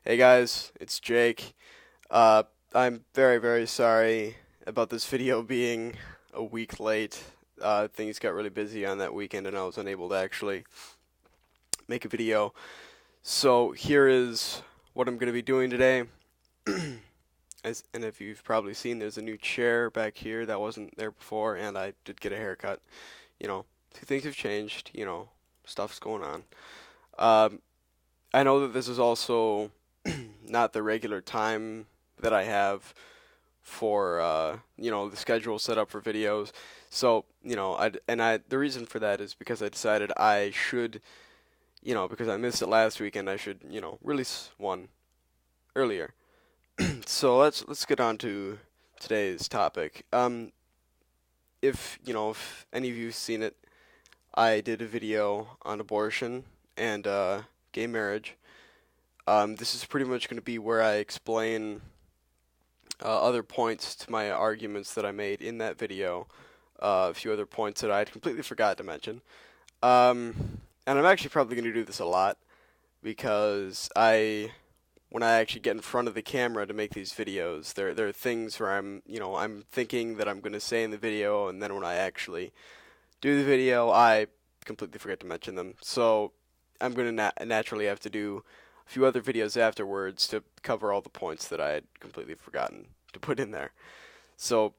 Hey guys, it's Jake. Uh, I'm very, very sorry about this video being a week late. Things got really busy on that weekend and I was unable to actually make a video. So here is what I'm going to be doing today. And if you've probably seen, there's a new chair back here that wasn't there before, and I did get a haircut. You know, things have changed, stuff's going on. Um, I know that this is also not the regular time that I have for the schedule set up for videos. So, the reason for that is because I decided I should, because I missed it last weekend, I should, release one earlier. So let's get on to today's topic. If any of you've seen it, I did a video on abortion and gay marriage. This is pretty much going to be where I explain other points to my arguments that I made in that video, a few other points that I had completely forgot to mention. And I'm actually probably going to do this a lot because when I actually get in front of the camera to make these videos, there are things where I'm thinking that I'm going to say in the video, and then when I actually do the video, I completely forget to mention them. So I'm going to naturally have to do a few other videos afterwards to cover all the points that I had completely forgotten to put in there. So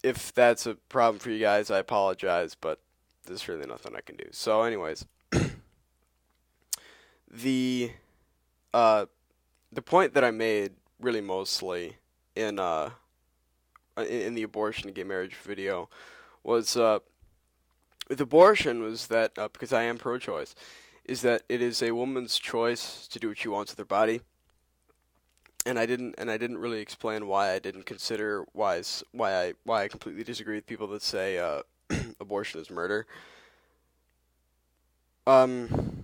if that's a problem for you guys, I apologize, but there's really nothing I can do. So, anyways, the uh, the point that I made really mostly in in the abortion and gay marriage video was with abortion was that because I am pro-choice, is that it is a woman's choice to do what she wants with her body, and I didn't really explain why I didn't consider why I completely disagree with people that say abortion is murder. Um,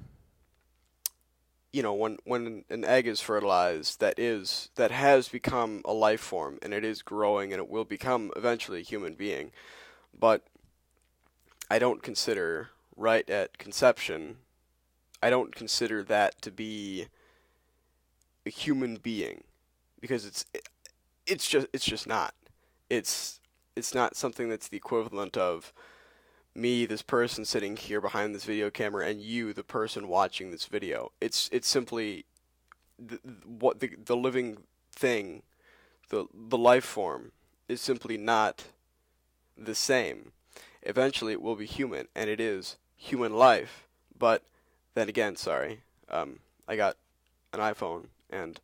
when an egg is fertilized, that has become a life form, and it is growing, and it will become eventually a human being. But I don't consider right at conception. I don't consider that to be a human being because it's just not. It's it's not something that's the equivalent of me, this person sitting here behind this video camera, and you, the person watching this video. It's simply the living thing, the life form is simply not the same. Eventually, it will be human, and it is human life. But then again, sorry, I got an iPhone, and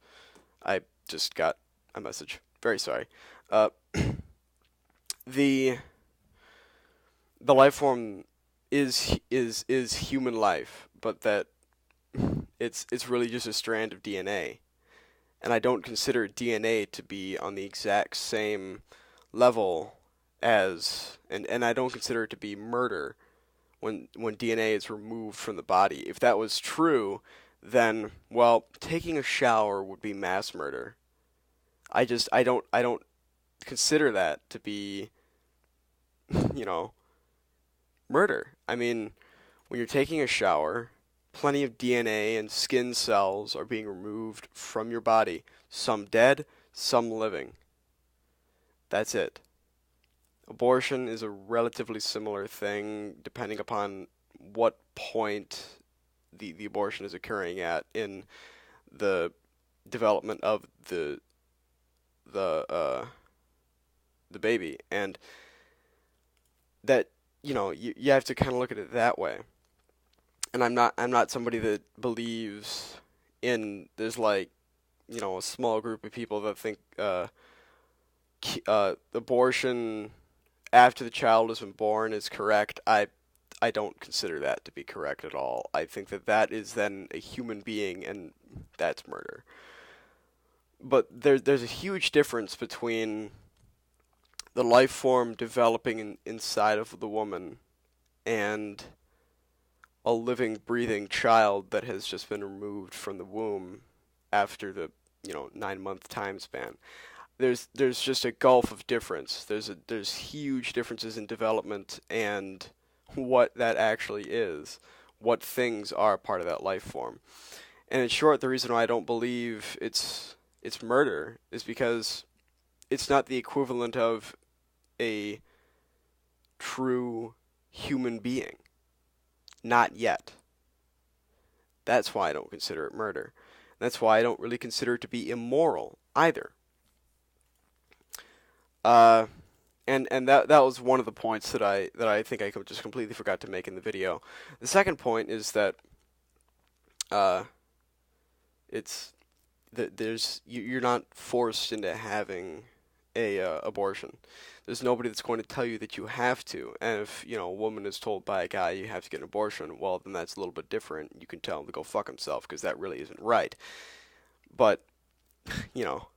I just got a message. Very sorry. Uh, the the life form is human life, but that it's really just a strand of DNA, and I don't consider DNA to be on the exact same level as and I don't consider it to be murder when DNA is removed from the body. If that was true, then well, taking a shower would be mass murder. I don't consider that to be, you know, murder. I mean, when you're taking a shower, plenty of DNA and skin cells are being removed from your body, some dead, some living. That's it. Abortion is a relatively similar thing depending upon what point the abortion is occurring at in the development of the the baby, and that you have to kind of look at it that way. And I'm not somebody that believes in there's like a small group of people that think abortion after the child has been born is correct. I don't consider that to be correct at all. I think that that is then a human being, and that's murder. But there's a huge difference between the life form developing inside of the woman and a living, breathing child that has just been removed from the womb after the 9 month time span. There's just a gulf of difference. There's huge differences in development and what that actually is, what things are part of that life form. And in short, the reason why I don't believe it's murder is because it's not the equivalent of a true human being. Not yet. That's why I don't consider it murder. That's why I don't really consider it to be immoral either. Uh, and that was one of the points that I think I just completely forgot to make in the video. The second point is that uh, it's that you're not forced into having a abortion. There's nobody that's going to tell you that you have to. And if a woman is told by a guy you have to get an abortion, well then that's a little bit different. You can tell him to go fuck himself because that really isn't right. But you know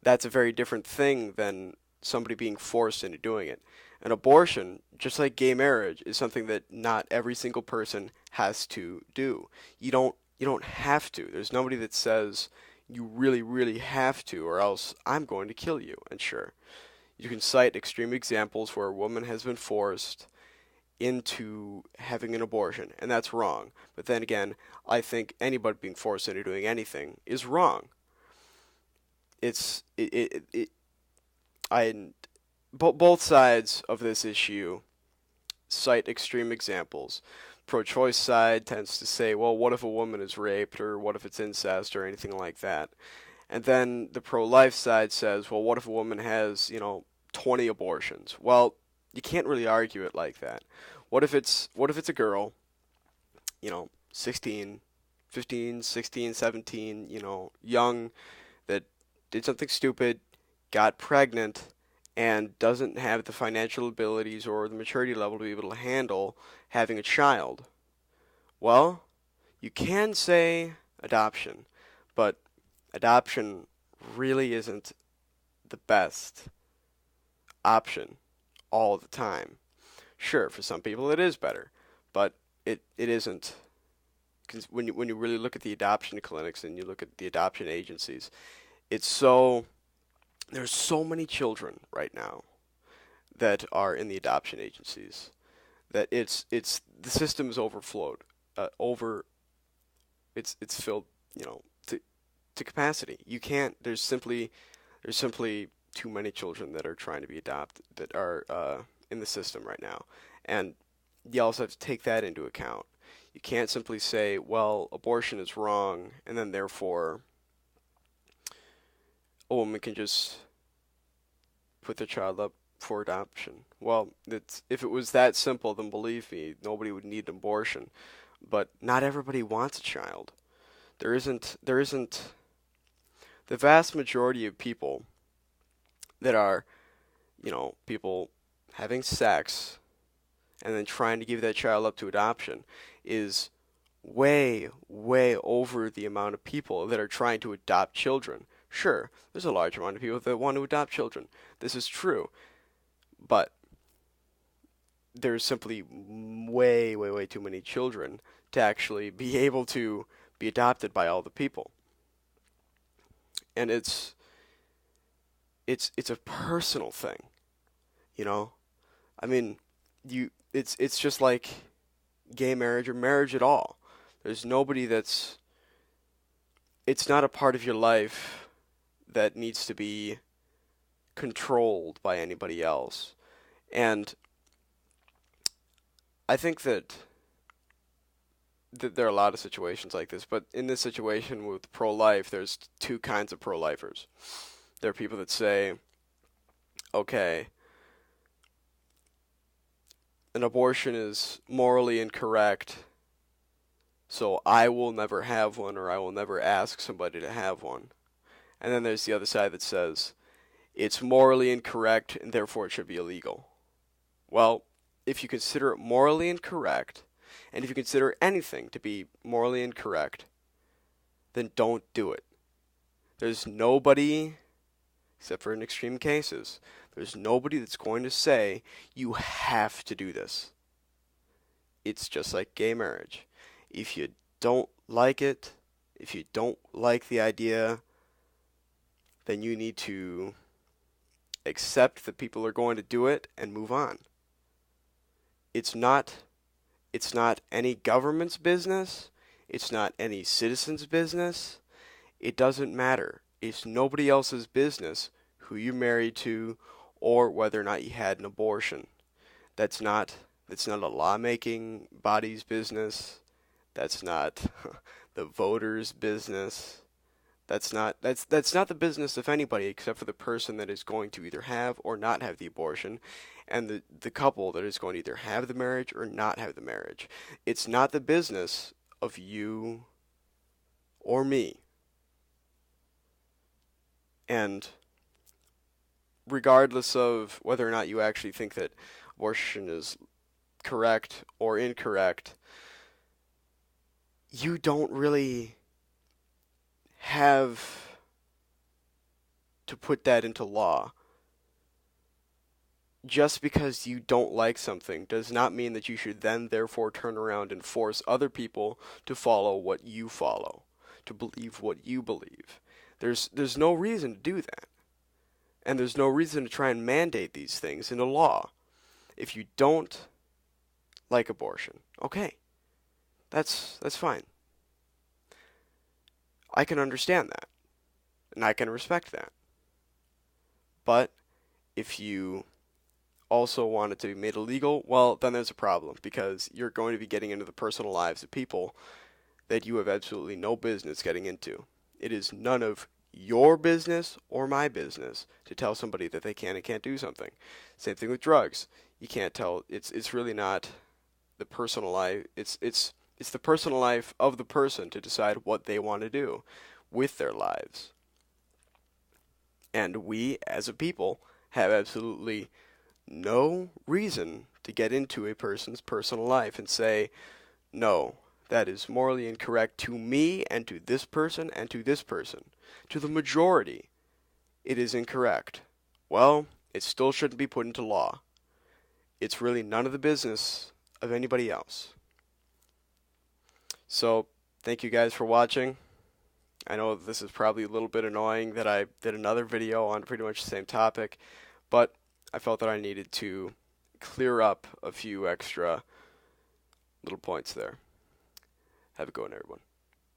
that's a very different thing than somebody being forced into doing it. An abortion, just like gay marriage, is something that not every single person has to do. You don't have to. There's nobody that says you really, really have to, or else I'm going to kill you. And sure, you can cite extreme examples where a woman has been forced into having an abortion, and that's wrong. But then again, I think anybody being forced into doing anything is wrong. It's it I both sides of this issue cite extreme examples. Pro-choice side tends to say, well, what if a woman is raped, or what if it's incest, or anything like that? And then the pro-life side says, well, what if a woman has, 20 abortions? Well, you can't really argue it like that. What if it's a girl, 16, 15, 16, 17, young, that did something stupid, got pregnant, and doesn't have the financial abilities or the maturity level to be able to handle having a child? Well, you can say adoption, but adoption really isn't the best option all the time. Sure, for some people it is better, but it isn't. Because when you really look at the adoption clinics and you look at the adoption agencies, it's so there's so many children right now that are in the adoption agencies that it's the system is overflowed, over it's filled, to capacity. You can't. There's simply too many children that are trying to be adopted that are in the system right now, and you also have to take that into account. You can't simply say, well, abortion is wrong, and then therefore a woman can just put their child up for adoption. Well, if it was that simple, then believe me, nobody would need an abortion. But not everybody wants a child. There isn't the vast majority of people that are, people having sex and then trying to give that child up to adoption is way, way over the amount of people that are trying to adopt children. Sure, there's a large amount of people that want to adopt children. This is true. But there's simply way, way, way too many children to actually be able to be adopted by all the people. And it's a personal thing, you know? I mean, it's just like gay marriage or marriage at all. There's nobody it's not a part of your life that needs to be controlled by anybody else. And I think that there are a lot of situations like this, but in this situation with pro-life, there's two kinds of pro-lifers. There are people that say, okay, an abortion is morally incorrect, so I will never have one, or I will never ask somebody to have one. And then there's the other side that says, it's morally incorrect, and therefore it should be illegal. Well, if you consider it morally incorrect, and if you consider anything to be morally incorrect, then don't do it. There's nobody, except for in extreme cases, there's nobody that's going to say, you have to do this. It's just like gay marriage. If you don't like it, if you don't like the idea, then you need to accept that people are going to do it and move on. It's not any government's business. It's not any citizen's business. It doesn't matter. It's nobody else's business who you're married to or whether or not you had an abortion. That's not a lawmaking body's business. That's not the voters' business. That's not the business of anybody except for the person that is going to either have or not have the abortion, and the couple that is going to either have the marriage or not have the marriage. It's not the business of you or me. And regardless of whether or not you actually think that abortion is correct or incorrect, you don't really have to put that into law. Just because you don't like something does not mean that you should then therefore turn around and force other people to follow what you follow, to believe what you believe. There's no reason to do that. And there's no reason to try and mandate these things into law. If you don't like abortion, okay, that's fine. I can understand that, and I can respect that. But if you also want it to be made illegal, well, then there's a problem, because you're going to be getting into the personal lives of people that you have absolutely no business getting into. It is none of your business or my business to tell somebody that they can and can't do something. Same thing with drugs. You can't tell. It's really not the personal life. It's the personal life of the person to decide what they want to do with their lives. And we, as a people, have absolutely no reason to get into a person's personal life and say, no, that is morally incorrect to me and to this person and to this person. To the majority, it is incorrect. Well, it still shouldn't be put into law. It's really none of the business of anybody else. So, thank you guys for watching. I know this is probably a little bit annoying that I did another video on pretty much the same topic, but I felt that I needed to clear up a few extra little points there. Have a good one, everyone.